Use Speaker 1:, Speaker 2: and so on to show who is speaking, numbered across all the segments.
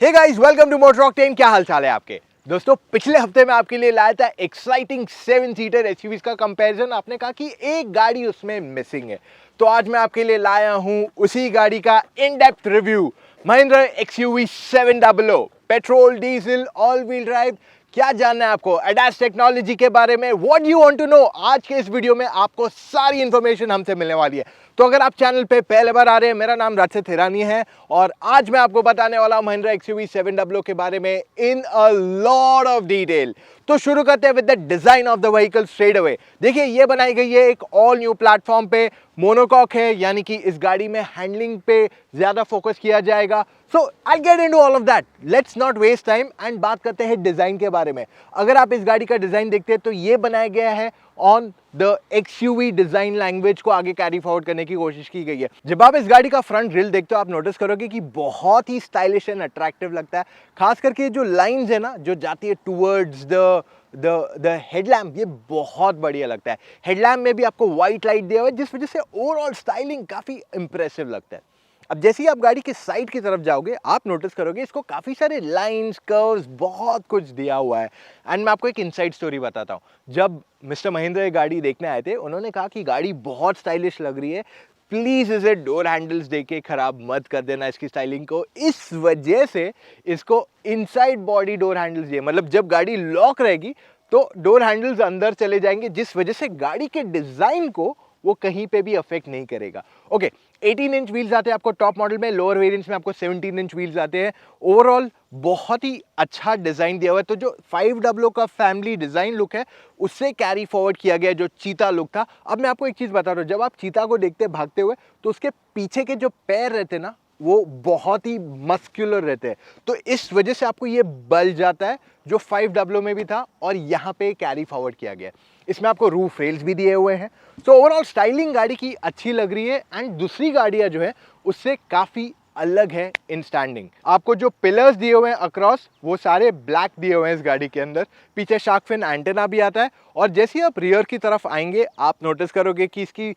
Speaker 1: Hey guys, welcome to Motor Octane. क्या हाल चाल है आपके दोस्तों? पिछले हफ्ते में आपके लिए लाया था एक्साइटिंग 7 सीटर एसयूवीज का कंपैरिजन। आपने कहा कि एक गाड़ी उसमें मिसिंग है, तो आज मैं आपके लिए लाया हूं उसी गाड़ी का in depth review. Mahindra XUV 700 petrol, diesel, all wheel drive. क्या जानना है आपको एडास टेक्नोलॉजी के बारे में? What you want to know? आज के इस वीडियो में आपको सारी इंफॉर्मेशन हमसे मिलने वाली है। तो अगर आप चैनल पे पहले बार आ रहे हैं, मेरा नाम राशिद हिरानी है और आज मैं आपको बताने वाला हूं महिंद्रा एक्सयूवी 700 के बारे में इन अ लॉट ऑफ डिटेल। तो शुरू करते हैं with the design of the vehicle straight away. देखिए, ये बनाई गई है एक ऑल न्यू प्लेटफॉर्म पे। मोनोकॉक है, यानी कि इस गाड़ी में हैंडलिंग पे ज्यादा फोकस किया जाएगा। So I get into all of that. Let's not waste time and बात करते हैं डिजाइन के बारे में। अगर आप इस गाड़ी का डिजाइन देखते हैं तो ये बनाया गया है on the XUV design language को आगे कैरी फॉरवर्ड करने की कोशिश की गई है। जब आप इस गाड़ी का फ्रंट ग्रिल देखते हो, आप नोटिस करोगे कि बहुत ही स्टाइलिश एंड अट्रैक्टिव लगता है। खास करके जो लाइंस है ना, जो जाती है टूवर्ड्स द हेडलैम्प, ये बहुत बढ़िया लगता है। हेडलैम्प में भी आपको व्हाइट लाइट दिया हुआ है, जिस वजह से ओवरऑल स्टाइलिंग काफी इंप्रेसिव लगता है। अब जैसे ही आप गाड़ी के साइड की तरफ जाओगे, आप नोटिस करोगे इसको काफी सारे लाइंस, कर्व्स, बहुत कुछ दिया हुआ है। एंड मैं आपको एक इनसाइड स्टोरी बताता हूँ। जब मिस्टर महिंद्रा ये गाड़ी देखने आए थे, उन्होंने कहा कि गाड़ी बहुत स्टाइलिश लग रही है, प्लीज इसे डोर हैंडल्स देके खराब मत कर देना इसकी स्टाइलिंग को। इस वजह से इसको इनसाइड बॉडी डोर हैंडल्स दिए, मतलब जब गाड़ी लॉक रहेगी तो डोर हैंडल्स अंदर चले जाएंगे, जिस वजह से गाड़ी के डिजाइन को वो कहीं पे भी अफेक्ट नहीं करेगा। ओके, 18 इंच व्हील्स आते हैं आपको टॉप मॉडल में, लोअर वेरिएंट्स में आपको 17 इंच व्हील्स आते हैं। ओवरऑल बहुत ही अच्छा डिजाइन दिया हुआ है। तो जो 500 का फैमिली डिजाइन लुक है, उससे कैरी फॉरवर्ड किया गया जो चीता लुक था। अब मैं आपको एक चीज बता रहा हूं, जब आप चीता को देखते हैं भागते हुए, तो उसके पीछे के जो पैर रहते हैं ना, वो बहुत ही मस्कुलर रहते हैं। तो इस वजह से आपको ये बल जाता है, जो 500 में भी था और यहाँ पे कैरी फॉरवर्ड किया गया है। इसमें आपको रूफ रेल्स भी दिए हुए हैं। तो ओवरऑल स्टाइलिंग गाड़ी की अच्छी लग रही है एंड दूसरी गाड़ियां जो है उससे काफी अलग है इन स्टैंडिंग। आपको जो पिलर्स दिए हुए हैं अक्रॉस, वो सारे ब्लैक दिए हुए हैं इस गाड़ी के अंदर। पीछे शार्क फिन एंटेना भी आता है और जैसे ही आप रियर की तरफ आएंगे, आप नोटिस करोगे कि इसकी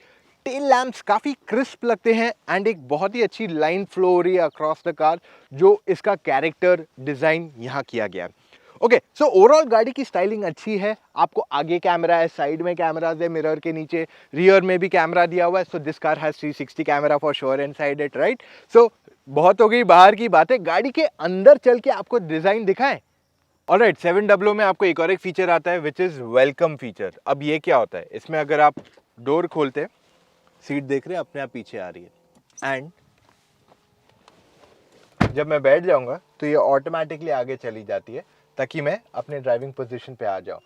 Speaker 1: टेल लैंप्स काफी क्रिस्प लगते हैं एंड एक बहुत ही अच्छी लाइन फ्लो हो रही है अक्रॉस द कार, जो इसका कैरेक्टर डिजाइन यहाँ किया गया है। ओके, सो ओवरऑल गाड़ी की स्टाइलिंग अच्छी है। आपको आगे कैमरा है, साइड में कैमराज है, मिरर के नीचे, रियर में भी कैमरा दिया हुआ है। So this car has 360 camera for sure inside it, right? So बहुत हो गई बाहर की बातें, गाड़ी के अंदर चल के आपको डिजाइन दिखाएं। ऑलराइट, 700 में आपको एक और एक फीचर आता है विच इज वेलकम फीचर। अब ये क्या होता है, इसमें अगर आप डोर खोलते हैं, सीट देख रहे हैं अपने आप पीछे आ रही है एंड जब मैं बैठ जाऊंगा तो ये ऑटोमेटिकली आगे चली जाती है ताकि मैं अपने ड्राइविंग पोजीशन पे आ जाऊं।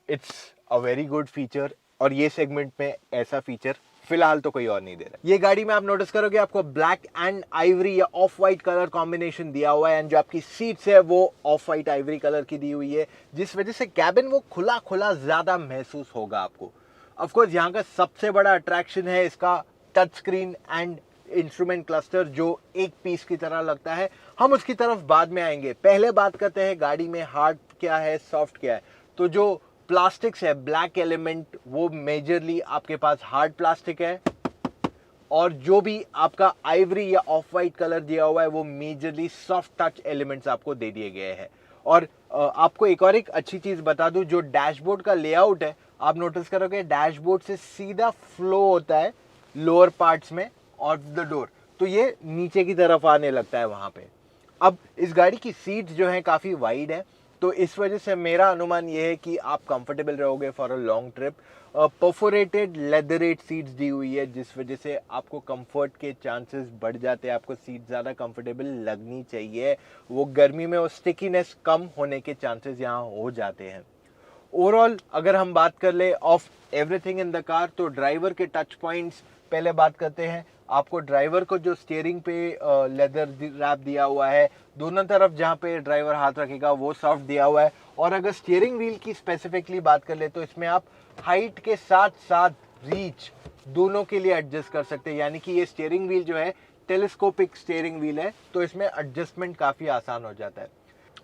Speaker 1: It's a very good feature और ये सेगमेंट में ऐसा फीचर फिलहाल तो कोई और नहीं दे रहा। ये गाड़ी में आप नोटिस करोगे आपको ब्लैक एंड आइवरी या ऑफ वाइट कलर कॉम्बिनेशन दिया हुआ है एंड जो आपकी सीट्स है वो ऑफ वाइट आइवरी कलर की दी हुई है, जिस वजह से कैबिन वो खुला खुला ज्यादा महसूस होगा आपको। ऑफ कोर्स यहाँ का सबसे बड़ा अट्रैक्शन है इसका touch screen and instrument cluster, जो एक पीस की तरह लगता है। हम उसकी तरफ बाद में आएंगे, पहले बात करते हैं गाड़ी में हार्ड क्या है, सॉफ्ट क्या है। तो जो प्लास्टिक्स है, ब्लैक एलिमेंट, वो मेजरली आपके पास हार्ड प्लास्टिक है और जो भी आपका आइवरी या ऑफ वाइट कलर दिया हुआ है वो मेजरली सॉफ्ट टच एलिमेंट्स आपको दे दिए गए हैं। और आपको एक और एक अच्छी चीज बता दूं, जो डैशबोर्ड का लेआउट है, आप नोटिस करोगे डैशबोर्ड से सीधा फ्लो होता है लोअर पार्ट्स में ऑफ द डोर, तो ये नीचे की तरफ आने लगता है वहां पे। अब इस गाड़ी की सीट जो है काफी वाइड है, तो इस वजह से मेरा अनुमान यह है कि आप कंफर्टेबल रहोगे for a long trip. Perforated leatherette seats दी हुई है, जिस वजह से आपको कंफर्ट के चांसेस बढ़ जाते हैं। आपको सीट ज़्यादा कंफर्टेबल लगनी चाहिए, वो गर्मी में वो स्टिकीनेस कम होने के चांसेस यहाँ हो जाते हैं। ओवरऑल अगर हम बात कर lay off everything in the car, तो ड्राइवर के टच पॉइंट्स पहले बात करते हैं। आपको ड्राइवर को जो स्टीयरिंग पे लेदर रैप दिया हुआ है, दोनों तरफ जहाँ पे ड्राइवर हाथ रखेगा वो सॉफ्ट दिया हुआ है। और अगर स्टीयरिंग व्हील की स्पेसिफिकली बात कर ले, तो इसमें आप हाइट के साथ साथ रीच दोनों के लिए एडजस्ट कर सकते हैं, यानी कि ये स्टीयरिंग व्हील जो है टेलीस्कोपिक स्टीयरिंग व्हील है, तो इसमें एडजस्टमेंट काफ़ी आसान हो जाता है।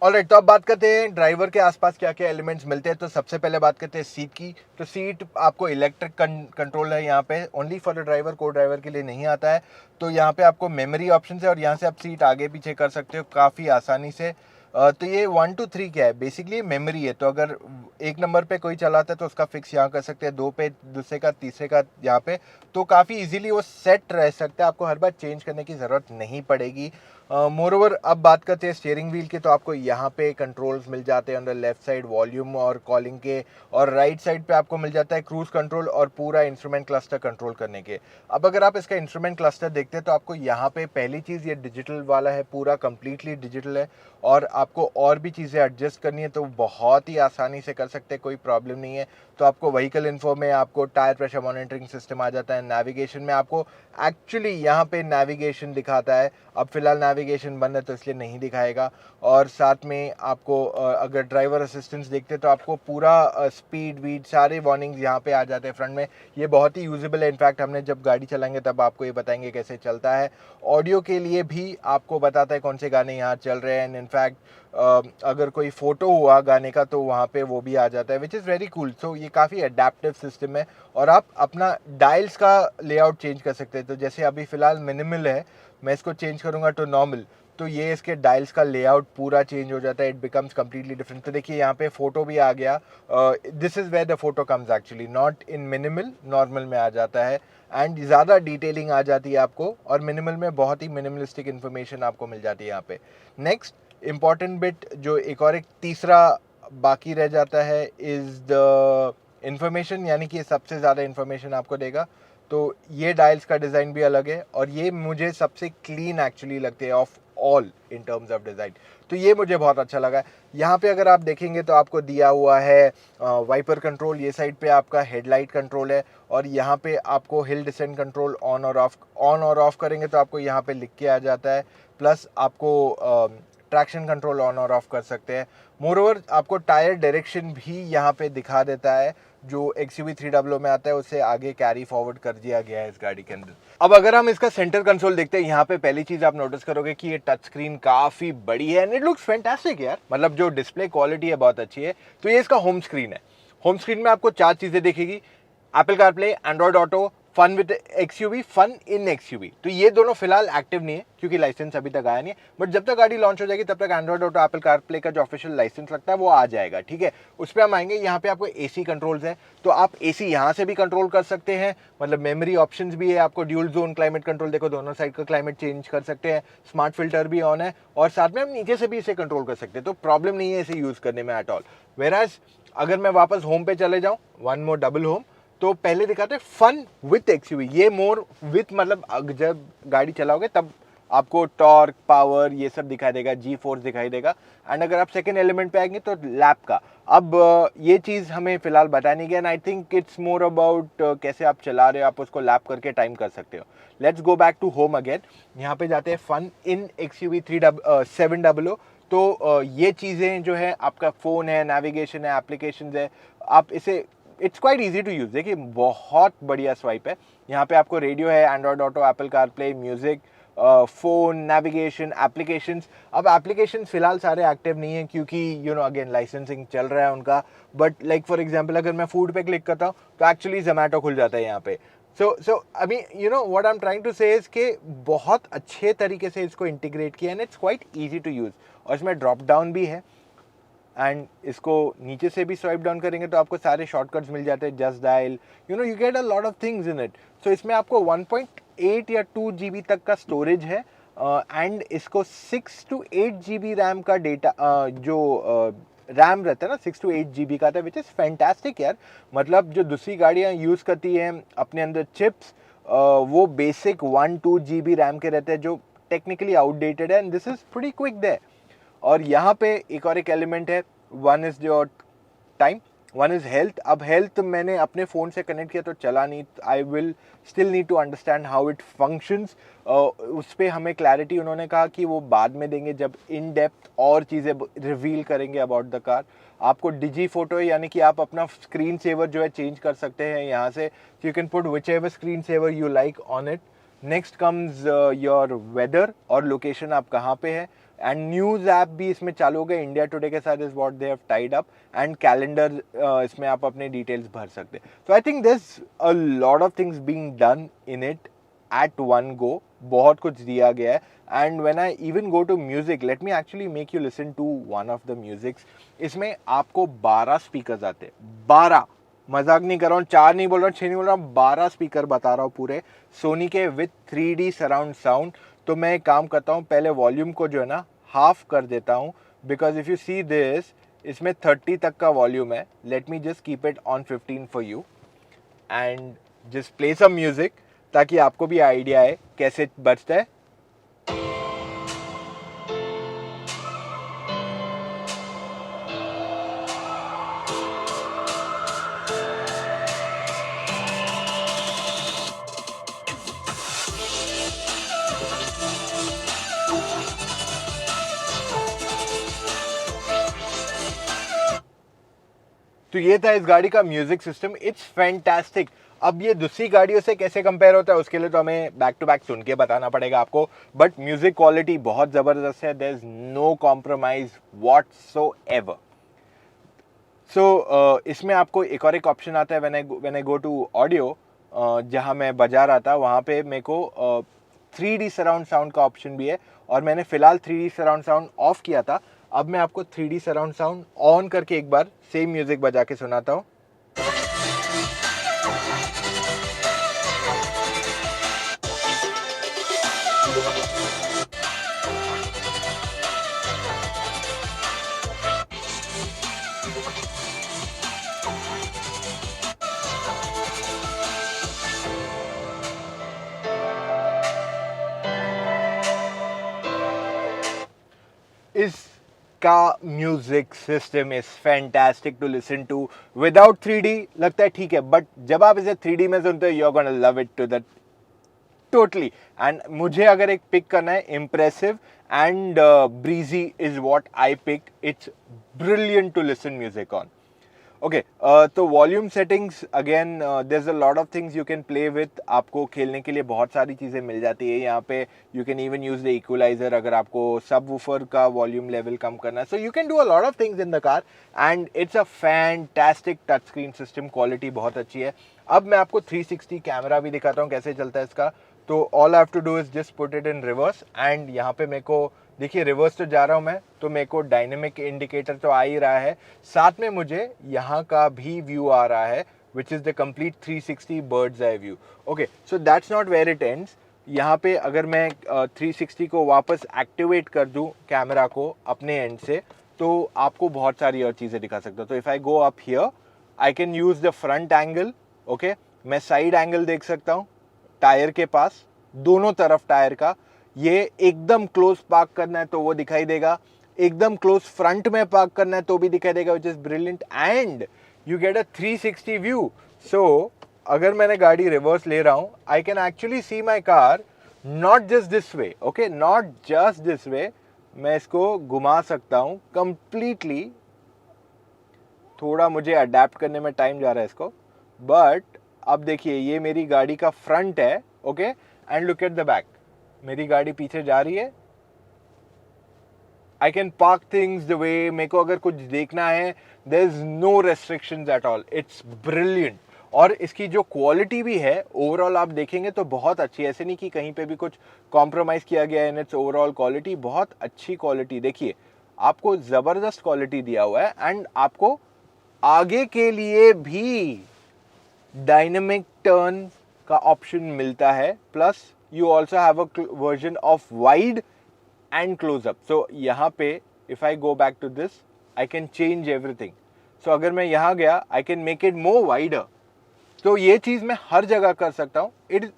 Speaker 1: ऑलराइट, तो अब बात करते हैं ड्राइवर के आसपास क्या क्या एलिमेंट्स मिलते हैं। तो सबसे पहले बात करते हैं सीट की। तो सीट आपको इलेक्ट्रिक कंट्रोल है यहाँ पे, ओनली फॉर द ड्राइवर, को ड्राइवर के लिए नहीं आता है। तो यहाँ पे आपको मेमोरी ऑप्शन है और यहाँ से आप सीट आगे पीछे कर सकते हो काफ़ी आसानी से। तो ये 1 2 3 क्या है, बेसिकली मेमोरी है। तो अगर 1 नंबर पे कोई चलाता है तो उसका फिक्स यहाँ कर सकते हैं, 2 पे दूसरे का, तीसरे का यहाँ पे, तो काफ़ी इजीली वो सेट रह सकता है, आपको हर बार चेंज करने की ज़रूरत नहीं पड़ेगी। मोरओवर अब बात करते हैं स्टीयरिंग व्हील की। तो आपको यहाँ पे कंट्रोल्स मिल जाते हैं on the left side, volume और कॉलिंग के, और राइट साइड पे आपको मिल जाता है क्रूज कंट्रोल और पूरा इंस्ट्रूमेंट क्लस्टर कंट्रोल करने के। अब अगर आप इसका इंस्ट्रूमेंट क्लस्टर देखते हैं तो आपको यहाँ पे पहली चीज़ ये डिजिटल वाला है, पूरा कंप्लीटली डिजिटल है, और आपको और भी चीज़ें एडजस्ट करनी है तो बहुत ही आसानी से कर सकते हैं, कोई प्रॉब्लम नहीं है। तो आपको व्हीकल इन्फो में आपको टायर प्रेशर मॉनिटरिंग सिस्टम आ जाता है। नेविगेशन में आपको एक्चुअली यहाँ पे नेविगेशन दिखाता है, अब फिलहाल नेविगेशन बंद है तो इसलिए नहीं दिखाएगा। और साथ में आपको अगर ड्राइवर असिस्टेंस देखते तो आपको पूरा स्पीड वीड सारे वार्निंग्स यहाँ पे आ जाते हैं फ्रंट में। ये बहुत ही यूजेबल है, इनफैक्ट हमने जब गाड़ी चलाएंगे तब आपको ये बताएंगे कैसे चलता है। ऑडियो के लिए भी आपको बताता है कौन से गाने यहाँ चल रहे हैं। इनफैक्ट अगर कोई फ़ोटो हुआ गाने का तो वहाँ पे वो भी आ जाता है, विच इज़ वेरी कूल। सो ये काफ़ी अडेप्टिव सिस्टम है, और आप अपना डायल्स का लेआउट चेंज कर सकते हैं। तो जैसे अभी फ़िलहाल मिनिमल है, मैं इसको चेंज करूँगा टू नॉर्मल, तो ये इसके डायल्स का लेआउट पूरा चेंज हो जाता है, इट बिकम्स कम्प्लीटली डिफरेंट। तो देखिए यहाँ पे फ़ोटो भी आ गया, this is where the photo comes actually, not in minimal, normal में आ जाता है, एंड ज़्यादा डिटेलिंग आ जाती है आपको, और मिनिमल में बहुत ही मिनिमलिस्टिक इन्फॉर्मेशन आपको मिल जाती है यहाँ पे। नेक्स्ट इम्पॉर्टेंट बिट जो एक तीसरा बाकी रह जाता है इज़ द इन्फॉर्मेशन, यानी कि सबसे ज़्यादा इन्फॉर्मेशन आपको देगा। तो ये डायल्स का डिज़ाइन भी अलग है, और ये मुझे सबसे क्लीन एक्चुअली लगते हैं of all in terms of design. तो ये मुझे बहुत अच्छा लगा। यहाँ पे अगर आप देखेंगे तो आपको दिया हुआ है वाइपर कंट्रोल, ये साइड पे आपका हेडलाइट कंट्रोल है, और यहाँ पे आपको हिल डिसेंट कंट्रोल ऑन और ऑफ करेंगे तो आपको यहाँ पे लिख के आ जाता है। प्लस आपको ट्रैक्शन कंट्रोल ऑन और ऑफ कर सकते हैं। मोरओवर आपको टायर डायरेक्शन भी यहाँ पे दिखा देता है, जो XUV 300 में आता है उससे आगे कैरी फॉरवर्ड कर दिया गया है इस गाड़ी के अंदर। अब अगर हम इसका सेंटर कंसोल देखते हैं, यहाँ पे पहली चीज आप नोटिस करोगे कि ये टच स्क्रीन काफी बड़ी है, एंड इट लुक्स फैंटास्टिक यार, मतलब जो डिस्प्ले क्वालिटी है बहुत अच्छी है। तो ये इसका होम स्क्रीन है। होम स्क्रीन में आपको 4 चीजें दिखेगी, Apple CarPlay, Android Auto, fun with XUV, fun in XUV। तो ये दोनों फिलहाल एक्टिव नहीं है क्योंकि लाइसेंस अभी तक आया नहीं है, बट जब तक गाड़ी लॉन्च हो जाएगी तब तक एंड्रॉइड ऑटो, एप्पल कारप्ले का जो ऑफिशियल लाइसेंस लगता है वो आ जाएगा, ठीक है। उस पर हम आएंगे। यहाँ पे आपको AC कंट्रोल्स है, तो आप AC यहाँ से भी कंट्रोल कर सकते हैं, मतलब मेमोरी ऑप्शंस भी है आपको, ड्यूल जोन क्लाइमेट कंट्रोल, देखो दोनों साइड का क्लाइमेट चेंज कर सकते हैं, स्मार्ट फिल्टर भी ऑन है, और साथ में हम नीचे से भी इसे कंट्रोल कर सकते हैं, तो प्रॉब्लम नहीं है इसे यूज करने में एट ऑल। वेराज अगर मैं वापस होम पे चले जाऊँ, वन मोर डबल होम, तो पहले दिखाते हैं फन विथ XUV। ये मोर विथ मतलब जब गाड़ी चलाओगे तब आपको टॉर्क, पावर, ये सब दिखाई देगा, जी फोर्स दिखाई देगा। एंड अगर आप सेकंड एलिमेंट पे आएंगे तो लैप का, अब ये चीज़ हमें फिलहाल बतानी गया, and I think it's more about कैसे आप चला रहे हो, आप उसको लैप करके टाइम कर सकते हो। Let's go back to home again. यहाँ पे जाते हैं फन इन XUV 700। तो ये चीज़ें जो है, आपका फ़ोन है, नेविगेशन है, एप्लीकेशन है, आप इसे, it's quite easy to use. देखिए बहुत बढ़िया स्वाइप है। यहाँ पे आपको रेडियो है, Android auto, Apple CarPlay, music, phone, navigation, applications. अब एप्लीकेशंस फिलहाल सारे एक्टिव नहीं है क्योंकि अगेन लाइसेंसिंग चल रहा है उनका, बट लाइक फॉर एग्जांपल अगर मैं फूड पे क्लिक करता हूँ तो एक्चुअली जोमैटो खुल जाता है यहाँ पे। सो अभी what I am trying to say is कि बहुत अच्छे तरीके से इसको इंटीग्रेट किया, and it's quite easy to use, और इसमें ड्रॉप डाउन भी है, एंड इसको नीचे से भी स्वाइप डाउन करेंगे तो आपको सारे शॉर्टकट्स मिल जाते हैं, just dial, you get a lot of things in it. So इसमें आपको 1.8 या 2 GB तक का स्टोरेज है, एंड इसको 6 to 8 GB रैम का डेटा जो रैम रहता है ना, 6 to 8 GB का आता है, विच इज़ फैंटास्टिक यार। मतलब जो दूसरी गाड़ियाँ यूज़ करती हैं अपने अंदर चिप्स, वो बेसिक 1-2 GB रैम के रहते हैं जो टेक्निकली आउटडेटेड है, and this is pretty quick there. और यहाँ पे एक और एक एलिमेंट है, one is your time, one is health. अब हेल्थ मैंने अपने फ़ोन से कनेक्ट किया तो चला नहीं, I will still need to understand how it functions. उस पर हमें क्लैरिटी उन्होंने कहा कि वो बाद में देंगे जब इन डेप्थ और चीज़ें रिवील करेंगे अबाउट द कार। आपको डिजी फोटो, यानी कि आप अपना स्क्रीन सेवर जो है चेंज कर सकते हैं यहाँ से, you can put whichever screen saver you like on it. Next comes your weather और लोकेशन, आप कहाँ पे है, एंड न्यूज़ ऐप भी इसमें चालू हो गए, इंडिया टुडे के साथ is what they have tied up, and calendar इसमें आप अपने डिटेल्स भर सकते हैं. So I think this a lot of things being done in it at one go. बहुत कुछ दिया गया है. And when I even go to music, let me actually make you listen to one of the musics. इसमें आपको 12 speakers आते हैं. 12, मजाक नहीं कर रहा हूँ, 4 नहीं बोल रहा हूँ, 6 नहीं बोल रहा हूँ, 12 स्पीकर बता रहा हूँ पूरे सोनी के विथ 3D सराउंड साउंड. तो मैं एक काम करता हूँ, पहले वॉल्यूम को जो है ना हाफ कर देता हूँ, because if you see this, इसमें 30 तक का वॉल्यूम है. Let me just keep it on 15 for you and just play some music, ताकि आपको भी आइडिया है कैसे बजता है. तो ये था इस गाड़ी का म्यूजिक सिस्टम. It's fantastic. अब ये दूसरी गाड़ियों से कैसे कंपेयर होता है उसके लिए तो हमें बैक टू बैक सुन के बताना पड़ेगा आपको, बट म्यूजिक क्वालिटी बहुत ज़बरदस्त है. There is no compromise whatsoever. So इसमें आपको एक और एक ऑप्शन आता है when I go to audio. जहाँ मैं बजा रहा था वहाँ पे मेरे को 3D सराउंड साउंड का ऑप्शन भी है, और मैंने फ़िलहाल 3D सराउंड साउंड ऑफ किया था. अब मैं आपको 3D सराउंड साउंड ऑन करके एक बार सेम म्यूजिक बजा के सुनाता हूँ. इसका music system is fantastic to listen to. Without 3D लगता है ठीक है, बट जब आप इसे 3D में सुनते हो, you are gonna love it to the totally. And मुझे अगर एक पिक करना है, impressive and breezy is what I pick. It's brilliant to listen music on. Okay, तो volume settings again there is a lot of things you can play with. आपको खेलने के लिए बहुत सारी चीज़ें मिल जाती है यहाँ पे. You can even use the equaliser अगर आपको सब वूफर का वॉल्यूम लेवल कम करना है. So you can do a lot of things in the car and it's a fantastic touch screen system. Quality बहुत अच्छी है. अब मैं आपको 360 कैमरा भी दिखाता हूँ कैसे चलता है इसका. तो all I have to do is just put it in reverse, and यहाँ पे मेरे को देखिए रिवर्स तो जा रहा हूँ मैं, तो मेरे को डायनेमिक इंडिकेटर तो आ ही रहा है, साथ में मुझे यहाँ का भी व्यू आ रहा है which is the complete 360 bird's eye view. Okay, so that's not where it ends. यहाँ पे अगर मैं 360 को वापस एक्टिवेट कर दूँ कैमरा को अपने एंड से, तो आपको बहुत सारी और चीज़ें दिखा सकता हूँ. तो if I go up here, I can use the front angle. Okay, मैं साइड एंगल देख सकता हूँ टायर के पास, दोनों तरफ टायर का. ये एकदम क्लोज पार्क करना है तो वो दिखाई देगा, एकदम क्लोज फ्रंट में पार्क करना है तो भी दिखाई देगा, which is brilliant. And you get a 360 view. So अगर मैंने गाड़ी रिवर्स ले रहा हूं, I can actually see my car not just this way. Okay, not just this way. मैं इसको घुमा सकता हूं कंप्लीटली. थोड़ा मुझे अडेप्ट करने में टाइम जा रहा है इसको, बट अब देखिए ये मेरी गाड़ी का फ्रंट है. Okay, and look at the back. मेरी गाड़ी पीछे जा रही है. I can park things the way मेरे को अगर कुछ देखना है. There is no restrictions at all. It's brilliant. और इसकी जो क्वालिटी भी है ओवरऑल आप देखेंगे तो बहुत अच्छी है. ऐसे नहीं कि कहीं पे भी कुछ कॉम्प्रोमाइज़ किया गया है इन इट्स ओवरऑल क्वालिटी. बहुत अच्छी क्वालिटी. देखिए आपको ज़बरदस्त क्वालिटी दिया हुआ है, एंड आपको आगे के लिए भी डायनेमिक टर्न का ऑप्शन मिलता है. Plus you also have a version of wide and close up. So यहाँ पे if I go back to this, I can change everything. So अगर मैं यहाँ गया, I can make it more wider. तो ये चीज़ मैं हर जगह कर सकता हूँ.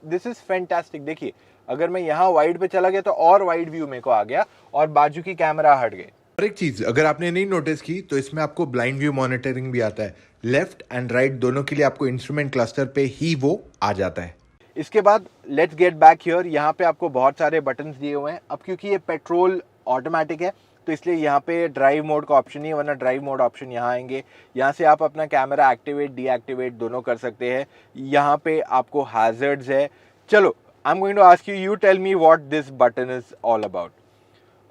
Speaker 1: This is fantastic. देखिए अगर मैं यहाँ वाइड पे चला गया तो और वाइड व्यू मेरे को आ गया, और बाजू की कैमरा हट गए. और एक चीज अगर आपने नहीं नोटिस की तो इसमें आपको ब्लाइंड व्यू मॉनिटरिंग भी आता है. लेफ्ट एंड राइट दोनों के लिए आपको इंस्ट्रूमेंट क्लस्टर पे ही वो आ जाता है. इसके बाद लेट्स गेट बैक हियर. यहाँ पे आपको बहुत सारे बटन्स दिए हुए हैं. अब क्योंकि ये पेट्रोल ऑटोमेटिक है तो इसलिए यहाँ पे ड्राइव मोड का ऑप्शन नहीं है, वरना ड्राइव मोड ऑप्शन यहाँ आएंगे. यहाँ से आप अपना कैमरा एक्टिवेट डीएक्टिवेट दोनों कर सकते हैं. यहाँ पे आपको हैजर्ड्स है. चलो, I am going to ask you, you tell me what this button is all about.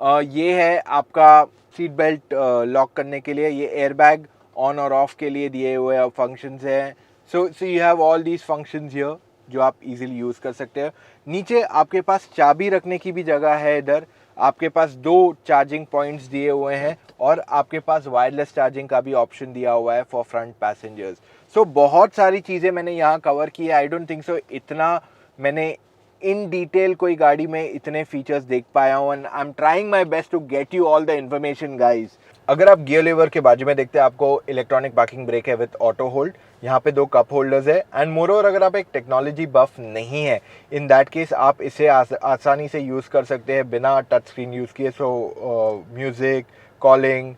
Speaker 1: ये है आपका सीट बेल्ट लॉक करने के लिए, ये एयर बैग ऑन और ऑफ के लिए दिए हुए फंक्शंस हैं। So you have all these functions here जो आप इजीली यूज़ कर सकते हैं। नीचे आपके पास चाबी रखने की भी जगह है, इधर आपके पास 2 चार्जिंग पॉइंट्स दिए हुए हैं और आपके पास वायरलेस चार्जिंग का भी ऑप्शन दिया हुआ है फॉर फ्रंट पैसेंजर्स। सो बहुत सारी चीज़ें मैंने यहाँ कवर की है। आई डोंट थिंक सो इतना मैंने इन डिटेल कोई गाड़ी में इतने फीचर्स देख पाया हूँ, and I am trying my best to get you all the information guys. अगर आप गियर लीवर के बाजू में देखते हैं, आपको इलेक्ट्रॉनिक पार्किंग ब्रेक है विद ऑटो होल्ड, यहाँ पे 2 कप होल्डर्स है। एंड मोर अगर आप एक टेक्नोलॉजी बफ नहीं है, इन दैट केस आप इसे आसानी से यूज़ कर सकते हैं बिना टच स्क्रीन यूज़ किए। सो म्यूज़िक, कॉलिंग,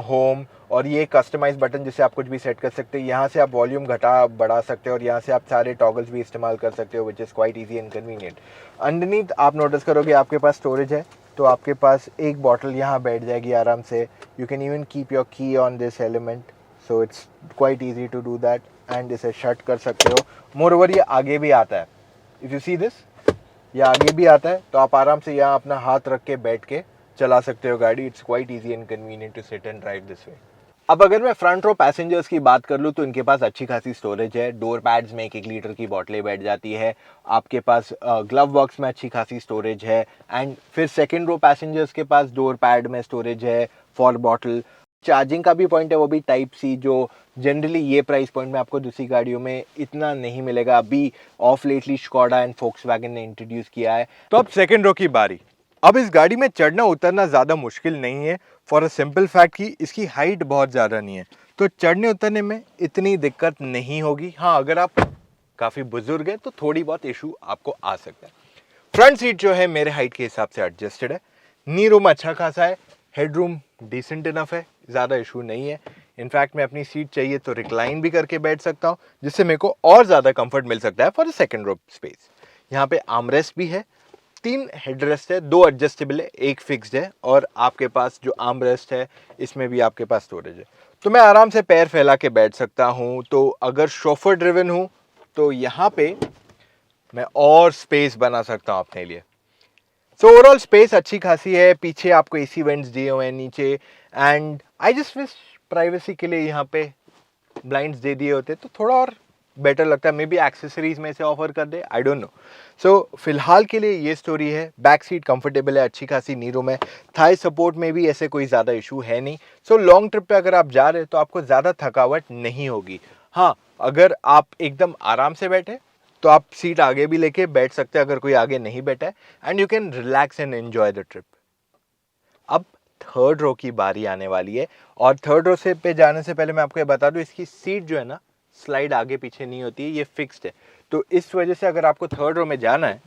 Speaker 1: होम, और ये कस्टमाइज बटन जिससे आप कुछ भी सेट कर सकते हैं। यहाँ से आप वॉल्यूम घटा बढ़ा सकते हो और यहाँ से आप सारे टॉगल्स भी इस्तेमाल कर सकते हो, which is quite easy and convenient. Underneath आप नोटिस करोगे आपके पास स्टोरेज है, तो आपके पास एक बॉटल यहाँ बैठ जाएगी आराम से। You can even keep your key on this element, so it's quite easy to do that. And इसे शट कर सकते हो। मोर ओवर ये आगे भी आता है, इफ़ यू सी दिस, ये आगे भी आता है, तो आप आराम से यहाँ अपना हाथ रख के बैठ के चला सकते हो गाड़ी। It's quite easy and convenient to sit and drive this way. अब अगर मैं फ्रंट रो पैसेंजर्स की बात कर लूँ तो इनके पास अच्छी खासी स्टोरेज है। डोर पैड्स में 1-1 लीटर की बोतलें बैठ जाती है। आपके पास ग्लव बॉक्स में अच्छी खासी स्टोरेज है। एंड फिर सेकंड रो पैसेंजर्स के पास डोर पैड में स्टोरेज है फॉर बॉटल। चार्जिंग का भी पॉइंट है, वो भी टाइप सी, जो जनरली ये प्राइस पॉइंट में आपको दूसरी गाड़ियों में इतना नहीं मिलेगा। अभी of lately Skoda and Volkswagen ने इंट्रोड्यूस किया है। तो अब सेकंड रो की बारी। अब इस गाड़ी में चढ़ना उतरना ज़्यादा मुश्किल नहीं है, फॉर अ सिंपल फैक्ट कि इसकी हाइट बहुत ज़्यादा नहीं है, तो चढ़ने उतरने में इतनी दिक्कत नहीं होगी। हाँ, अगर आप काफ़ी बुजुर्ग हैं तो थोड़ी बहुत इशू आपको आ सकता है। फ्रंट सीट जो है मेरे हाइट के हिसाब से एडजस्टेड है। नी रूम अच्छा खासा है, हेड रूम डिसेंट इनफ है, ज़्यादा इशू नहीं है। इनफैक्ट मैं अपनी सीट चाहिए तो रिक्लाइन भी करके बैठ सकता हूँ, जिससे मेरे को और ज़्यादा कंफर्ट मिल सकता है for the second row space. यहाँ पे आर्मरेस्ट भी है, 3 हेडरेस्ट है, 2 एडजस्टेबल है, 1 फिक्स्ड है, और आपके पास जो आर्मरेस्ट है इसमें भी आपके पास स्टोरेज है, तो मैं आराम से पैर फैला के बैठ सकता हूँ। तो अगर शोफर ड्रिवन हूँ तो यहाँ पे मैं और स्पेस बना सकता हूँ अपने लिए। सो ओवरऑल स्पेस अच्छी खासी है। पीछे आपको एसी वेंट्स दिए हुए हैं नीचे, and I just wish privacy के लिए यहाँ पे ब्लाइंड्स दे दिए होते तो थोड़ा और बेटर लगता है। मे बी एक्सेसरीज में से ऑफर कर दे, आई डोंट नो। सो फिलहाल के लिए ये स्टोरी है। बैक सीट कंफर्टेबल है, अच्छी खासी नी रूम है, थाई सपोर्ट में भी ऐसे कोई ज़्यादा इशू है नहीं। सो लॉन्ग ट्रिप पे अगर आप जा रहे हैं तो आपको ज़्यादा थकावट नहीं होगी। हाँ, अगर आप एकदम आराम से बैठे तो आप सीट आगे भी लेके बैठ सकते हैं अगर कोई आगे नहीं बैठा है, and you can relax and enjoy the trip. अब थर्ड रो की बारी आने वाली है, और थर्ड रो से पे जाने से पहले मैं आपको ये बता दूं, इसकी सीट जो है ना, स्लाइड आगे पीछे नहीं होती है, ये फिक्स्ड है। तो इस वजह से अगर आपको थर्ड रो में जाना है,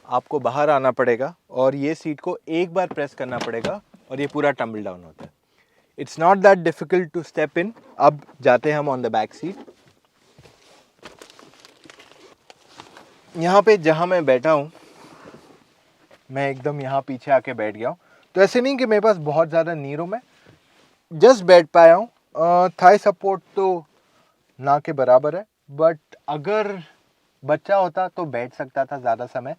Speaker 1: आपको बाहर आना पड़ेगा और ये सीट को एक बार प्रेस करना पड़ेगा और ये पूरा टम्बल डाउन होता है। It's not that difficult to step in. अब जाते हैं हम ऑन द बैक सीट। यहाँ पे जहाँ मैं बैठा हूँ, मैं एकदम यहाँ पीछे आके बैठ गया हूँ, तो ऐसे नहीं कि मेरे पास बहुत ज़्यादा नी रूम है, जस्ट बैठ पाया हूँ। थाई सपोर्ट तो ना के बराबर है, बट अगर बच्चा होता तो बैठ सकता था ज़्यादा समय,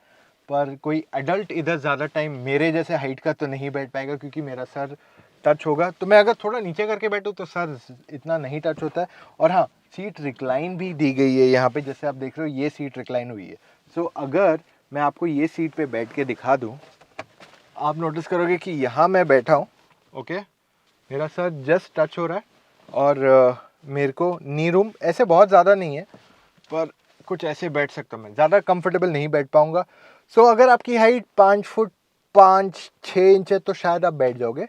Speaker 1: पर कोई एडल्ट इधर ज़्यादा टाइम मेरे जैसे हाइट का तो नहीं बैठ पाएगा, क्योंकि मेरा सर टच होगा। तो मैं अगर थोड़ा नीचे करके बैठूँ तो सर इतना नहीं टच होता है। और हाँ, सीट रिक्लाइन भी दी गई है यहाँ पे, जैसे आप देख रहे हो ये सीट रिक्लाइन हुई है। सो अगर मैं आपको ये सीट पे बैठ के दिखा दूँ, आप नोटिस करोगे कि यहाँ मैं बैठा हूँ, ओके, मेरा सर जस्ट टच हो रहा है, और मेरे को नी रूम ऐसे बहुत ज़्यादा नहीं है, पर कुछ ऐसे बैठ सकता हूँ। मैं ज़्यादा कंफर्टेबल नहीं बैठ पाऊँगा। सो अगर आपकी हाइट 5 फुट 5-6 इंच है तो शायद आप बैठ जाओगे,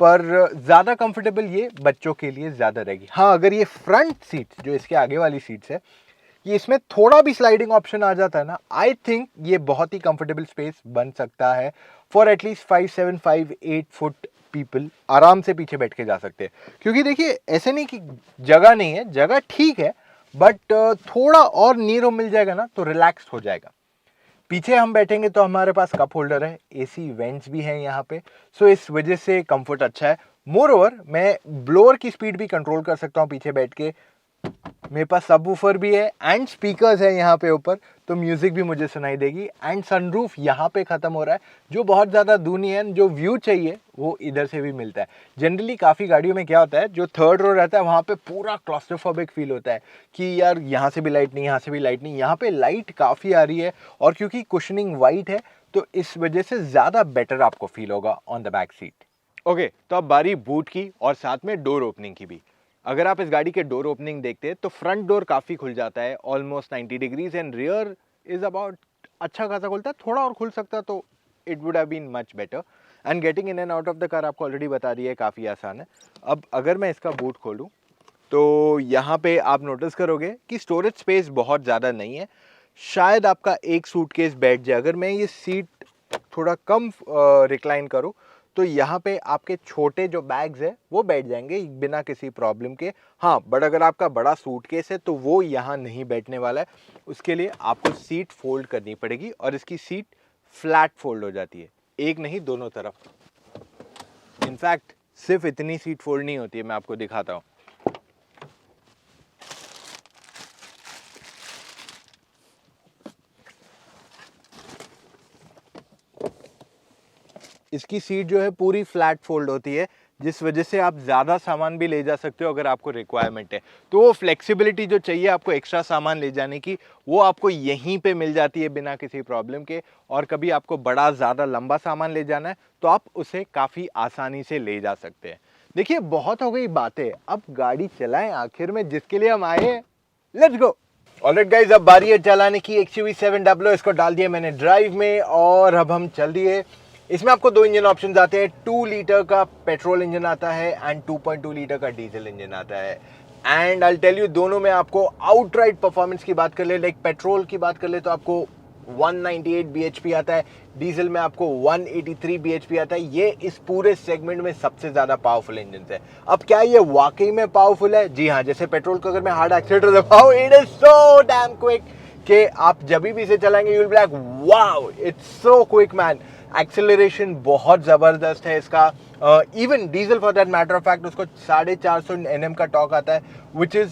Speaker 1: पर ज़्यादा कंफर्टेबल ये बच्चों के लिए ज़्यादा रहेगी। हाँ, अगर ये फ्रंट सीट जो इसके आगे वाली सीट्स है, ये इसमें थोड़ा भी स्लाइडिंग ऑप्शन आ जाता है ना, आई थिंक ये बहुत ही कंफर्टेबल स्पेस बन सकता है फॉर एटलीस्ट 5-7-5-8 फुट पीपल आराम से पीछे बैठ के जा सकते हैं। क्योंकि देखिए, ऐसे नहीं कि जगह नहीं है, जगह ठीक है, बट थोड़ा और नी रूम मिल जाएगा ना तो रिलैक्स हो जाएगा। पीछे हम बैठेंगे तो हमारे पास कप होल्डर है, एसी वेंट्स भी हैं यहाँ पे, सो इस वजह से कंफर्ट अच्छा है। मोर ओवर मैं ब्लोअर की स्पीड भी कंट्रोल कर सकता हूँ पीछे बैठ के, मेरे पास सबवूफर भी है एंड स्पीकर्स है यहाँ पे ऊपर, तो म्यूजिक भी मुझे सुनाई देगी। एंड सनरूफ यहाँ पे खत्म हो रहा है, जो बहुत ज़्यादा दूर नहीं है, जो व्यू चाहिए वो इधर से भी मिलता है। जनरली काफ़ी गाड़ियों में क्या होता है, जो थर्ड रो रहता है वहाँ पे पूरा क्लॉस्ट्रोफोबिक फील होता है कि यार यहाँ से भी लाइट नहीं, यहाँ से भी लाइट नहीं। यहाँ पे लाइट काफ़ी आ रही है और क्योंकि कुशनिंग वाइट है तो इस वजह से ज़्यादा बेटर आपको फील होगा on the back seat. Okay, तो अब बारी बूट की और साथ में डोर ओपनिंग की भी। अगर आप इस गाड़ी के डोर ओपनिंग देखते हैं तो फ्रंट डोर काफ़ी खुल जाता है almost 90 degrees and rear is about अच्छा खासा खुलता है, थोड़ा और खुल सकता तो it would have been much better. And getting in and out of the car आपको ऑलरेडी बता दिया है काफ़ी आसान है। अब अगर मैं इसका बूट खोलूँ तो यहाँ पे आप नोटिस करोगे कि स्टोरेज स्पेस बहुत ज़्यादा नहीं है, शायद आपका एक सूटकेस बैठ जाए। अगर मैं ये सीट थोड़ा कम रिक्लाइन करूँ तो यहाँ पे आपके छोटे जो बैग्स है वो बैठ जाएंगे बिना किसी प्रॉब्लम के। हाँ, बट अगर आपका बड़ा सूटकेस है तो वो यहाँ नहीं बैठने वाला है, उसके लिए आपको सीट फोल्ड करनी पड़ेगी और इसकी सीट फ्लैट फोल्ड हो जाती है, एक नहीं दोनों तरफ। इनफैक्ट सिर्फ इतनी सीट फोल्ड नहीं होती है, मैं आपको दिखाता हूँ। इसकी सीट जो है पूरी फ्लैट फोल्ड होती है, जिस वजह से आप ज़्यादा सामान भी ले जा सकते हो अगर आपको रिक्वायरमेंट है। तो वो फ्लेक्सिबिलिटी जो चाहिए आपको एक्स्ट्रा सामान ले जाने की, वो आपको यहीं पे मिल जाती है बिना किसी प्रॉब्लम के। और कभी आपको बड़ा ज़्यादा लंबा सामान ले जाना है तो आप उसे काफ़ी आसानी से ले जा सकते हैं। देखिए, बहुत हो गई बातें, अब गाड़ी चलाएं आखिर में जिसके लिए हम आए हैं। Let's go. ऑलराइट गाइस, अब बारी है चलाने की XUV 700। इसको डाल दिया मैंने ड्राइव में और अब हम चल दिए। इसमें आपको दो इंजन ऑप्शंस आते हैं, 2 लीटर का पेट्रोल इंजन आता है एंड 2.2 लीटर का डीजल इंजन आता है। एंड आई टेल यू, दोनों में आपको आउटराइट परफॉर्मेंस की बात कर ले, लाइक पेट्रोल की बात कर ले तो आपको 198 bhp आता है, डीजल में आपको 183 bhp आता है। ये इस पूरे सेगमेंट में सबसे ज्यादा पावरफुल इंजन है। अब क्या ये वाकई में पावरफुल है? जी हाँ, जैसे पेट्रोल को अगर मैं हार्ड एक्सीलरेटर दबाऊं, it is so damn quick कि आप जब भी इसे चलाएंगे you will be like wow, it's so quick man. Acceleration बहुत ज़बरदस्त है इसका। Even diesel for that matter of fact उसको 450 Nm का टॉर्क आता है, which is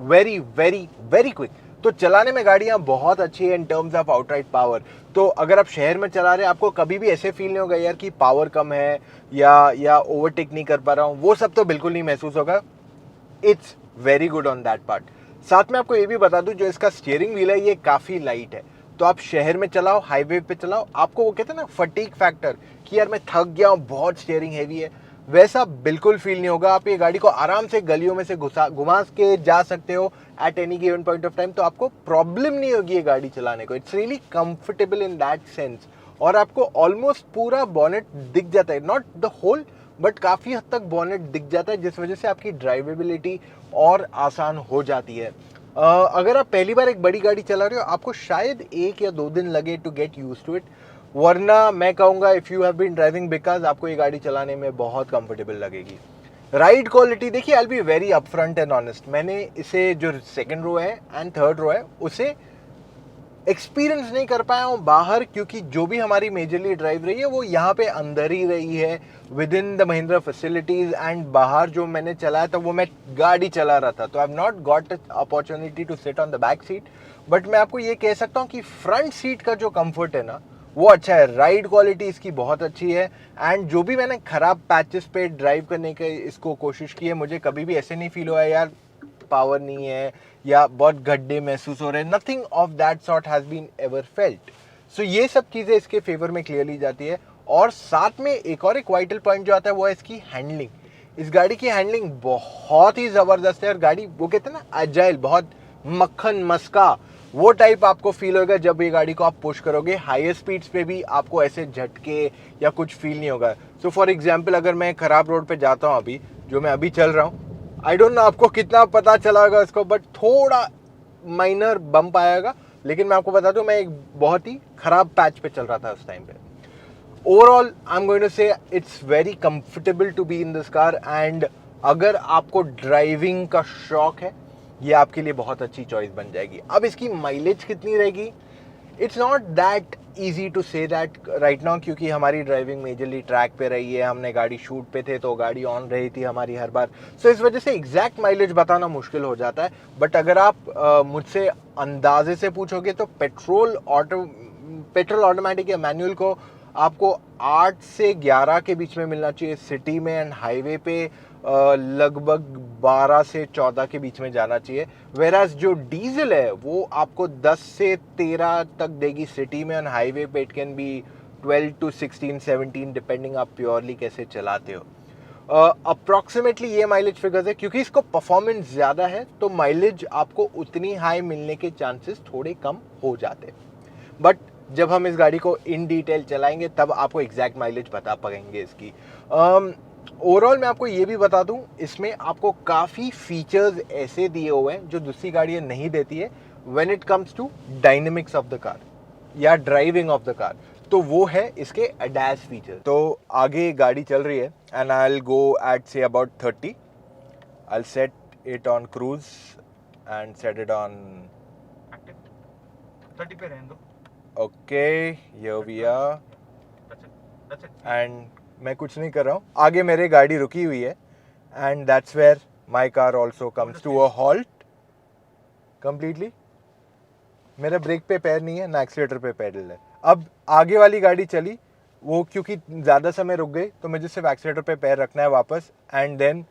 Speaker 1: very very very quick. तो चलाने में गाड़ियाँ बहुत अच्छी है in terms of outright power. तो अगर आप शहर में चला रहे हैं, आपको कभी भी ऐसे फील नहीं होगा यार कि पावर कम है या ओवरटेक नहीं कर पा रहा हूँ, वो सब तो बिल्कुल नहीं महसूस होगा। It's very good on that part. साथ में आपको ये भी बता दूं, जो इसका स्टीयरिंग व्हील है ये काफ़ी लाइट है, तो आप शहर में चलाओ, हाईवे पे चलाओ, आपको वो कहते हैं ना फटीग फैक्टर कि यार मैं थक गया हूँ, बहुत स्टीयरिंग हैवी है, वैसा बिल्कुल फील नहीं होगा। आप ये गाड़ी को आराम से गलियों में से घुमा के जा सकते हो at any given point of time, तो आपको प्रॉब्लम नहीं होगी ये गाड़ी चलाने को। It's really comfortable in that sense. और आपको ऑलमोस्ट पूरा बॉनेट दिख जाता है, नॉट द होल बट काफ़ी हद तक बॉनेट दिख जाता है, जिस वजह से आपकी ड्राइवेबिलिटी और आसान हो जाती है। अगर आप पहली बार एक बड़ी गाड़ी चला रहे हो, आपको शायद 1 या 2 दिन लगे to get used to it, वरना मैं कहूँगा if you have been driving because आपको ये गाड़ी चलाने में बहुत कंफर्टेबल लगेगी। राइड क्वालिटी देखिए, आई will be very upfront and honest, मैंने इसे जो सेकंड रो है एंड थर्ड रो है उसे एक्सपीरियंस नहीं कर पाया हूँ बाहर, क्योंकि जो भी हमारी मेजरली ड्राइव रही है वो यहाँ पे अंदर ही रही है with in the Mahindra facilities. And बाहर जो मैंने चलाया था वो मैं गाड़ी चला रहा था, तो I have not got opportunity to sit on the back seat. But मैं आपको ये कह सकता हूँ कि फ्रंट सीट का जो कंफर्ट है ना वो अच्छा है, राइड क्वालिटी इसकी बहुत अच्छी है। एंड जो भी मैंने खराब पैचेस पे ड्राइव करने की इसको कोशिश की है, मुझे कभी भी ऐसे नहीं फील हुआ है यार पावर नहीं है या बहुत गड्ढे महसूस हो रहे हैं। Nothing of that sort has been ever felt. So ये सब चीज़ें इसके फेवर में क्लियरली जाती है। और साथ में एक वाइटल पॉइंट जो आता है वो है इसकी हैंडलिंग। इस गाड़ी की हैंडलिंग बहुत ही ज़बरदस्त है और गाड़ी वो कहते हैं ना एजाइल, बहुत मक्खन मस्का वो टाइप आपको फील होगा जब ये गाड़ी को आप पुश करोगे। हायर स्पीड्स पे भी आपको ऐसे झटके या कुछ फील नहीं होगा। सो फॉर एग्जाम्पल, अगर मैं खराब रोड पे जाता हूँ अभी, जो मैं अभी चल रहा हूँ, आई डोंट नो आपको कितना पता चला होगा इसको, बट थोड़ा माइनर बम्प आएगा। लेकिन मैं आपको बता दूं, मैं एक बहुत ही खराब पैच पे चल रहा था उस टाइम पे। Overall I am going to say it's very comfortable to be in this car. And अगर आपको ड्राइविंग का शौक है, ये आपके लिए बहुत अच्छी चॉइस बन जाएगी। अब इसकी माइलेज कितनी रहेगी, it's not that easy to say that right now, क्योंकि हमारी ड्राइविंग मेजरली ट्रैक पे रही है, हमने गाड़ी शूट पे थे तो गाड़ी ऑन रही थी हमारी हर बार, सो इस वजह से एग्जैक्ट माइलेज बताना मुश्किल हो जाता है। बट अगर आप मुझसे अंदाजे से पूछोगे तो पेट्रोल ऑटोमेटिक या मैनुअल को आपको 8 से 11 के बीच में मिलना चाहिए सिटी में, एंड हाईवे पे लगभग 12 से 14 के बीच में जाना चाहिए। वेराज जो डीजल है वो आपको 10 से 13 तक देगी सिटी में, एंड हाईवे पे it can be 12 to 16 17 depending आप प्योरली कैसे चलाते हो। अप्रॉक्सीमेटली ये माइलेज फिगर्स है, क्योंकि इसको परफॉर्मेंस ज़्यादा है तो माइलेज आपको उतनी हाई मिलने के चांसेस थोड़े कम हो जाते हैं। बट जब हम इस गाड़ी को इन डिटेल चलाएंगे तब आपको एग्जैक्ट माइलेज बता पाएंगे इसकी। ओवरऑल मैं आपको ये भी बता दूं, इसमें आपको काफ़ी फीचर्स ऐसे दिए हुए हैं जो दूसरी गाड़ियाँ नहीं देती है when it comes to dynamics of the car या ड्राइविंग ऑफ द कार, तो वो है इसके ADAS फीचर। तो आगे गाड़ी चल रही है and I will go at say about 30, I will set it on cruise and set it on
Speaker 2: 30 पे रहने दो।
Speaker 1: Okay, here we are, and मैं कुछ नहीं कर रहा हूँ, आगे मेरी गाड़ी रुकी हुई है and that's where my car also comes to a halt completely. मेरा ब्रेक पे पैर नहीं है ना एक्सीलेटर पे पैडल है। अब आगे वाली गाड़ी चली, वो क्योंकि ज़्यादा समय रुक गई तो मुझे सिर्फ एक्सीलेटर पे पैर रखना है वापस एंड देन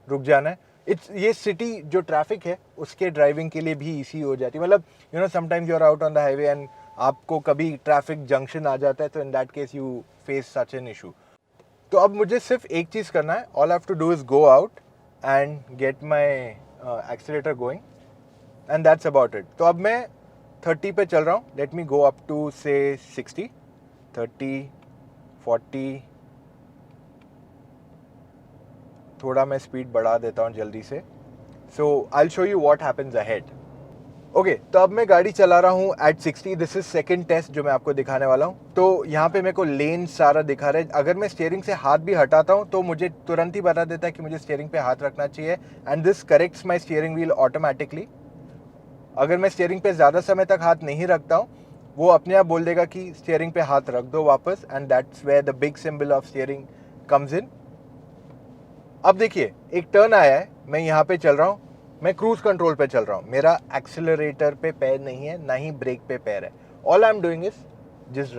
Speaker 1: रुक जाना है। ये सिटी जो ट्रैफिक है उसके ड्राइविंग के लिए भी इजी हो जाती है। मतलब you know sometimes you are out on the highway and आपको कभी ट्रैफिक जंक्शन आ जाता है, तो in that case you face such an issue. तो अब मुझे सिर्फ एक चीज़ करना है, all I have to do is go out and get my accelerator going and that's about it. तो अब मैं 30 पे चल रहा हूँ, let me go up to say 60, 30, 40, थोड़ा मैं स्पीड बढ़ा देता हूँ जल्दी से। So I will show you what happens ahead. Okay, तो अब मैं गाड़ी चला रहा हूँ at 60, this is second test जो मैं आपको दिखाने वाला हूँ। तो यहाँ पे मेरे को लेन सारा दिखा रहा है, अगर मैं स्टीयरिंग से हाथ भी हटाता हूँ तो मुझे तुरंत ही बता देता है कि मुझे स्टीयरिंग पे हाथ रखना चाहिए, and this corrects my steering wheel automatically. अगर मैं स्टीयरिंग पे ज़्यादा समय तक हाथ नहीं रखता हूँ, वो अपने आप बोल देगा कि स्टीयरिंग पे हाथ रख दो वापस, and that's where the big symbol of steering comes in. अब देखिए एक टर्न आया है, मैं यहाँ पे चल रहा हूँ, मैं क्रूज कंट्रोल पे चल रहा हूँ, मेरा एक्सीलरेटर पे पैर नहीं है ना ही ब्रेक पे पैर है। All I am doing is just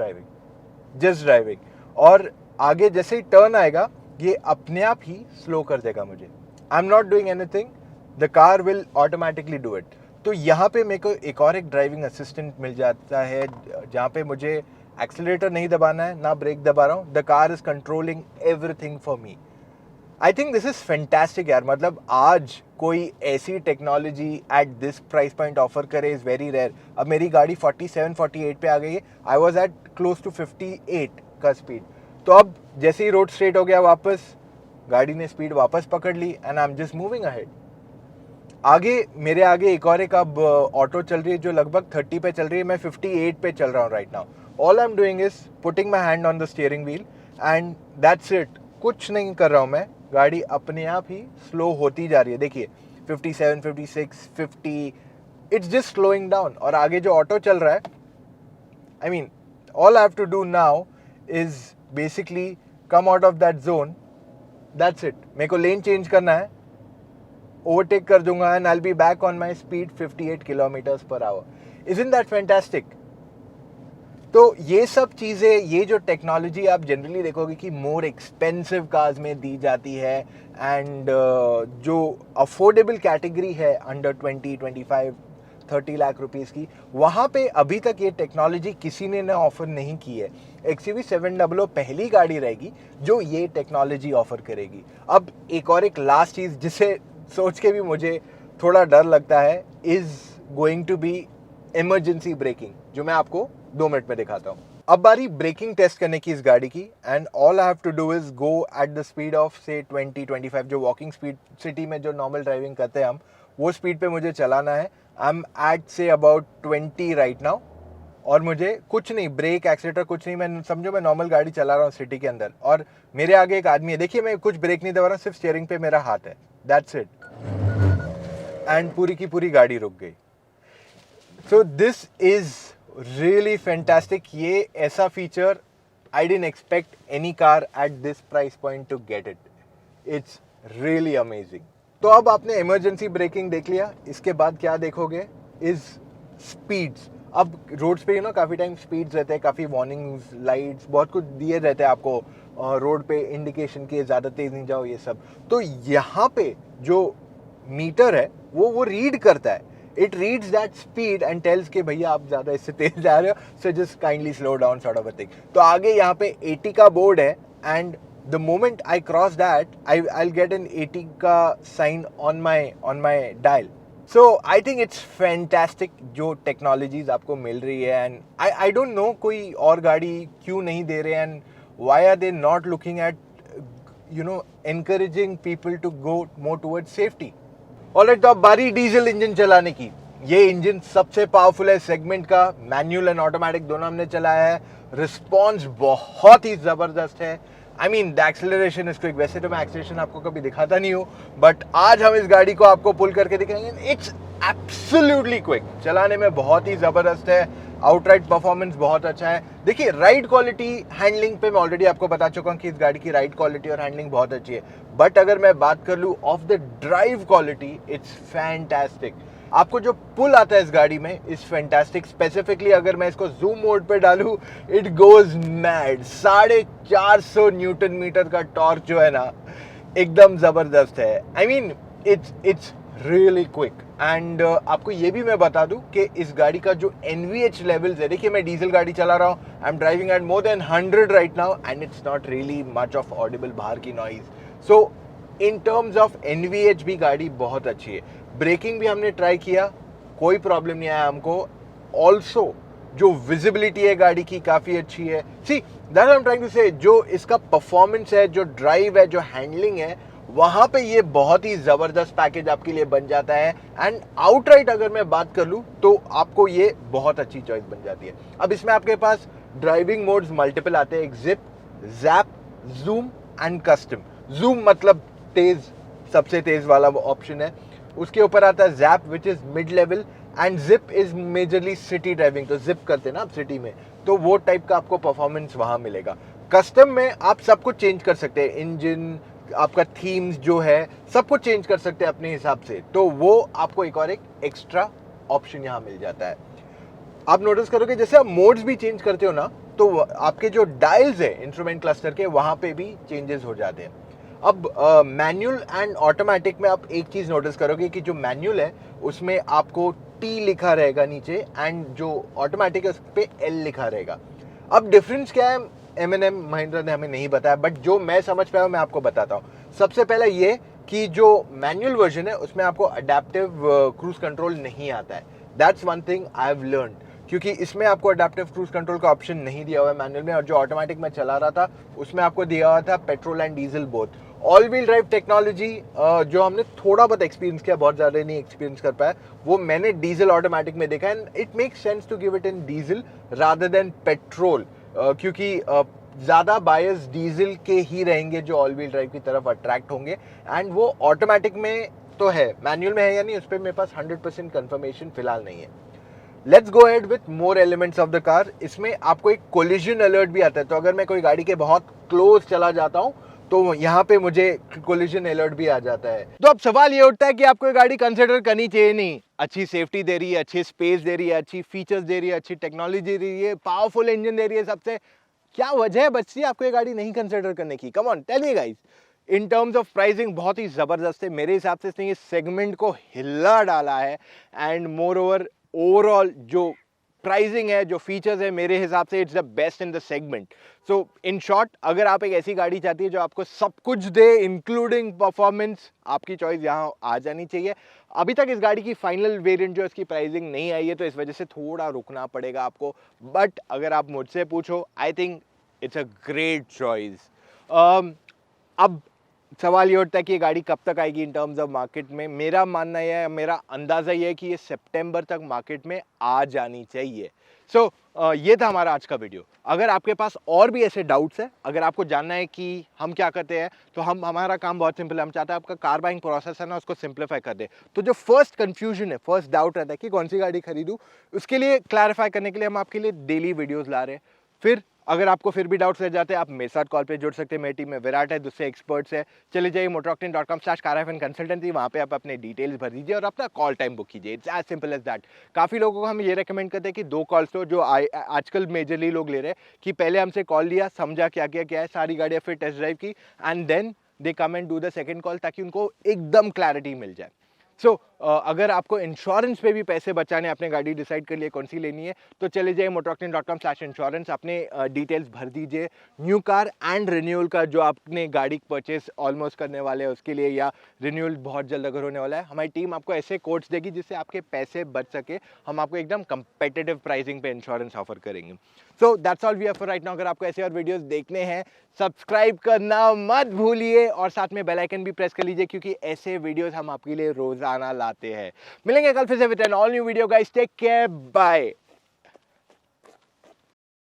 Speaker 1: driving. और आगे जैसे ही टर्न आएगा ये अपने आप ही स्लो कर देगा मुझे। I am not doing anything, the car will automatically do it. तो यहाँ पे मेरे को एक ड्राइविंग असिस्टेंट मिल जाता है जहाँ पे मुझे एक्सीलरेटर नहीं दबाना है ना ब्रेक दबा रहा हूँ, the car is controlling everything for me. I think this is fantastic यार, मतलब आज कोई ऐसी technology at this price point offer करे इज़ वेरी रेयर। अब मेरी गाड़ी 47-48 पे आ गई है, I was at close to 58 का स्पीड। तो अब जैसे ही रोड स्ट्रेट हो गया वापस, गाड़ी ने स्पीड वापस पकड़ ली and I am just moving ahead. आगे मेरे आगे एक अब ऑटो चल रही है जो लगभग 30 पे चल रही है, मैं 58 पे चल रहा हूँ right now. All I am doing is putting my hand on the steering wheel and that's it, कुछ नहीं कर रहा हूँ मैं, गाड़ी अपने आप ही स्लो होती जा रही है। देखिए 57, 56, 50, इट्स जस्ट स्लोइंग डाउन। और आगे जो ऑटो चल रहा है, I mean all I have to do now is basically come out of that zone, that's it. मेरे को लेन चेंज करना है, ओवरटेक कर दूंगा and I will be back on my speed 58 kilometres per hour. Isn't that fantastic? तो ये सब चीज़ें, ये जो टेक्नोलॉजी आप जनरली देखोगे कि मोर एक्सपेंसिव कार्स में दी जाती है, एंड जो अफोर्डेबल कैटेगरी है अंडर 20, 25, 30 लाख रुपीज़ की, वहाँ पे अभी तक ये टेक्नोलॉजी किसी ने ना ऑफर नहीं की है। XUV 700 पहली गाड़ी रहेगी जो ये टेक्नोलॉजी ऑफर करेगी। अब एक लास्ट चीज़ जिसे सोच के भी मुझे थोड़ा डर लगता है is going to be emergency braking, जो मैं आपको 2 मिनट में दिखाता हूँ। अब बारी ब्रेकिंग टेस्ट करने की इस गाड़ी की, and all I have to do is go at the speed of say 20-25, जो वॉकिंग स्पीड सिटी में जो नॉर्मल ड्राइविंग करते हैं हम, वो स्पीड पे मुझे चलाना है। I am at say about 20 right now, और मुझे कुछ नहीं, ब्रेक एक्सीलेटर कुछ नहीं, मैं समझो मैं नॉर्मल गाड़ी चला रहा हूँ सिटी के अंदर, और मेरे आगे एक आदमी है, देखिए मैं कुछ ब्रेक नहीं दबा रहा हूँ, सिर्फ स्टीयरिंग पे मेरा हाथ है, दैट्स इट, एंड पूरी की पूरी गाड़ी रुक गई। So this is really fantastic. ये ऐसा feature I didn't expect any car at this price point to get it. It's really amazing. तो अब आपने इमरजेंसी ब्रेकिंग देख लिया, इसके बाद क्या देखोगे इज स्पीड्स। अब रोड्स पे काफ़ी टाइम स्पीड्स रहते हैं, काफ़ी वार्निंग्स, लाइट्स, बहुत कुछ दिए रहते हैं आपको रोड पे इंडिकेशन के ज़्यादा तेज़ नहीं जाओ ये सब। तो यहाँ पे जो मीटर है वो रीड करता है, it reads that speed and tells कि भैया आप ज़्यादा इससे तेज जा रहे हो, so just kindly slow down sort of a thing. तो आगे यहाँ पे 80 का बोर्ड है and the moment I cross that, I'll get an 80 का sign on my dial. So I think it's fantastic जो टेक्नोलॉजीज आपको मिल रही है एंड I don't know कोई और गाड़ी क्यों नहीं दे रहे and why are they not looking at encouraging people to go more towards safety. Alright, तो अब बारी डीजल इंजन चलाने की। ये इंजन सबसे पावरफुल है सेगमेंट का, मैनुअल एंड ऑटोमेटिक दोनों हमने चलाया है। रिस्पॉन्स बहुत ही जबरदस्त है। I mean the acceleration is quick. वैसे तो मैं एक्सेलरेशन आपको कभी दिखाता नहीं हूँ, बट आज हम इस गाड़ी को आपको पुल करके दिखाएंगे। इट्स एब्सोल्युटली क्विक, चलाने में बहुत ही जबरदस्त है। आउटराइट परफॉर्मेंस बहुत अच्छा है। देखिए राइड क्वालिटी, हैंडलिंग पे मैं ऑलरेडी आपको बता चुका हूँ कि इस गाड़ी की राइड क्वालिटी और हैंडलिंग बहुत अच्छी है, बट अगर मैं बात कर लूँ of the drive quality, it's fantastic. आपको जो पुल आता है इस गाड़ी में इज फैंटास्टिक। स्पेसिफिकली अगर मैं इसको जूम मोड पे डालूं, it goes mad. 450 newton metre का टॉर्क जो है ना, एकदम जबरदस्त है। I mean it's really quick and आपको ये भी मैं बता दूं कि इस गाड़ी का जो NVH लेवल्स है, देखिए मैं डीजल गाड़ी चला रहा हूँ, I am driving eight more than 100 right now and it's not really much of Audible बाहर की noise. So in terms of NVH भी गाड़ी बहुत अच्छी है। ब्रेकिंग भी हमने ट्राई किया, कोई प्रॉब्लम नहीं आया हमको। ऑल्सो जो विजिबिलिटी है गाड़ी की काफ़ी अच्छी है। See that I am trying to say, जो इसका परफॉर्मेंस है, जो ड्राइव है, जो हैंडलिंग है, वहां पे ये बहुत ही जबरदस्त पैकेज आपके लिए बन जाता है। एंड आउटराइट अगर मैं बात कर लूं तो आपको ये बहुत अच्छी चॉइस बन जाती है। अब इसमें आपके पास ड्राइविंग मोड्स मल्टीपल आते हैं, एक zip, JAP, zoom and custom. Zoom मतलब तेज, सबसे तेज वाला ऑप्शन है। उसके ऊपर आता है JAP which is mid level and zip is majorly city driving. तो जिप करते हैं ना आप सिटी में, तो वो टाइप का आपको परफॉर्मेंस वहां मिलेगा। कस्टम में आप सब कुछ चेंज कर सकते हैं, इंजन, आपका थीम्स जो है, सब कुछ चेंज कर सकते हैं अपने हिसाब से। तो वो आपको एक और एक एक्स्ट्रा ऑप्शन यहाँ मिल जाता है। आप नोटिस करोगे जैसे आप मोड्स भी चेंज करते हो ना, तो आपके जो डायल्स है इंस्ट्रूमेंट क्लस्टर के, वहां पे भी चेंजेस हो जाते हैं। अब मैनुअल एंड ऑटोमेटिक में आप एक चीज नोटिस करोगे कि जो मैनुअल है उसमें आपको T लिखा रहेगा नीचे एंड जो ऑटोमेटिक है उस पे L लिखा रहेगा। अब डिफरेंस क्या है M&M महिंद्रा ने हमें नहीं बताया, बट जो मैं समझ पाया मैं आपको बताता हूँ। सबसे पहले ये कि जो मैनुअल वर्जन है उसमें आपको अडेप्टिव क्रूज कंट्रोल नहीं आता है। That's one thing I have learn, क्योंकि इसमें आपको अडेप्टिव क्रूज कंट्रोल का ऑप्शन नहीं दिया हुआ है मैनुअल में, और जो ऑटोमेटिक में चला रहा था उसमें आपको दिया हुआ था petrol and diesel both. All wheel drive technology जो हमने थोड़ा बहुत एक्सपीरियंस किया, बहुत ज़्यादा नहीं एक्सपीरियंस कर पाया, वो मैंने डीजल ऑटोमेटिक में देखा and it makes sense to give it in diesel rather than petrol, क्योंकि ज़्यादा बायस डीजल के ही रहेंगे जो ऑल व्हील ड्राइव की तरफ अट्रैक्ट होंगे। एंड वो ऑटोमेटिक में तो है, मैनुअल में है या नहीं उस पर मेरे पास 100% कंफर्मेशन फिलहाल नहीं है। Let's go ahead with more elements of the car. इसमें आपको एक कोलिजन अलर्ट भी आता है, तो अगर मैं कोई गाड़ी के बहुत क्लोज चला जाता हूँ तो यहाँ पे मुझे कोलिजन अलर्ट भी आ जाता है। तो अब सवाल ये उठता है कि आपको ये गाड़ी कंसिडर करनी चाहिए नहीं? अच्छी सेफ्टी दे रही है, अच्छी स्पेस दे रही है, अच्छी फीचर्स दे रही है, अच्छी टेक्नोलॉजी दे रही है, पावरफुल इंजन दे रही है, सबसे क्या वजह है बच्ची आपको ये गाड़ी नहीं कंसिडर करने की? Come on tell me guys. In terms of pricing बहुत ही जबरदस्त है मेरे हिसाब से, इसने ये सेगमेंट को हिला डाला है एंड मोर ओवर ओवरऑल जो प्राइसिंग है, जो फीचर्स है, मेरे हिसाब से it's the best in the segment. So in short, अगर आप एक ऐसी गाड़ी चाहती है जो आपको सब कुछ दे इंक्लूडिंग परफॉर्मेंस, आपकी चॉइस यहाँ आ जानी चाहिए। अभी तक इस गाड़ी की फाइनल वेरिएंट जो इसकी प्राइसिंग नहीं आई है, तो इस वजह से थोड़ा रुकना पड़ेगा आपको, बट अगर आप मुझसे पूछो I think it's a great choice. अब सवाल ये उठता है कि ये गाड़ी कब तक आएगी इन टर्म्स ऑफ मार्केट में। मेरा मानना यह है, मेरा अंदाज़ा ये है कि ये सितंबर तक मार्केट में आ जानी चाहिए। सो ये था हमारा आज का वीडियो। अगर आपके पास और भी ऐसे डाउट्स हैं, अगर आपको जानना है कि हम क्या करते हैं, तो हमारा काम बहुत सिंपल है। हम चाहते हैं आपका कार बाइंग प्रोसेस है ना, उसको सिंप्लीफाई कर दे। तो जो फर्स्ट कंफ्यूजन है, फर्स्ट डाउट रहता है कि कौन सी गाड़ी खरीदूं, उसके लिए क्लैरिफाई करने के लिए हम आपके लिए डेली वीडियोस ला रहे हैं। फिर अगर आपको फिर भी डाउट्स रह जाते हैं, आप मेरे साथ कॉल पे जुड़ सकते हैं। मेरी टीम में विराट है, दूसरे एक्सपर्ट्स है। चले जाइए motoroctane.com/car-consultancy, वहाँ पे आप अपने डिटेल्स भर दीजिए और अपना कॉल टाइम बुक कीजिए। It's as simple as that. काफ़ी लोगों को हम ये रेकमेंड करते हैं कि 2 कॉल्स लो, जो आजकल मेजरली लोग ले रहे हैं कि पहले हमसे कॉल लिया, समझा क्या क्या क्या है, सारी गाड़ियाँ फिर टेस्ट ड्राइव की, and then they come and do the second call, ताकि उनको एकदम क्लैरिटी मिल जाए। सो अगर आपको इंश्योरेंस पे भी पैसे बचाने, अपने गाड़ी डिसाइड कर लिए कौन सी लेनी है, तो चले जाइए motoroctane.com/insurance, अपने डिटेल्स भर दीजिए। न्यू कार एंड रिन्यूअल का जो आपने गाड़ी परचेस ऑलमोस्ट करने वाले हैं उसके लिए, या रिन्यूअल बहुत जल्द अगर होने वाला है, हमारी टीम आपको ऐसे कोड्स देगी जिससे आपके पैसे बच सके। हम आपको एकदम कंपेटिटिव प्राइसिंग पे इंश्योरेंस ऑफर करेंगे। So that's all we have for right now. अगर आपको ऐसे और वीडियोस देखने हैं, सब्सक्राइब करना मत भूलिए और साथ में बेल आइकन भी प्रेस कर लीजिए, क्योंकि ऐसे वीडियोस हम आपके लिए रोजाना लाते हैं। मिलेंगे कल फिर से with an all new video guys. Take care, bye.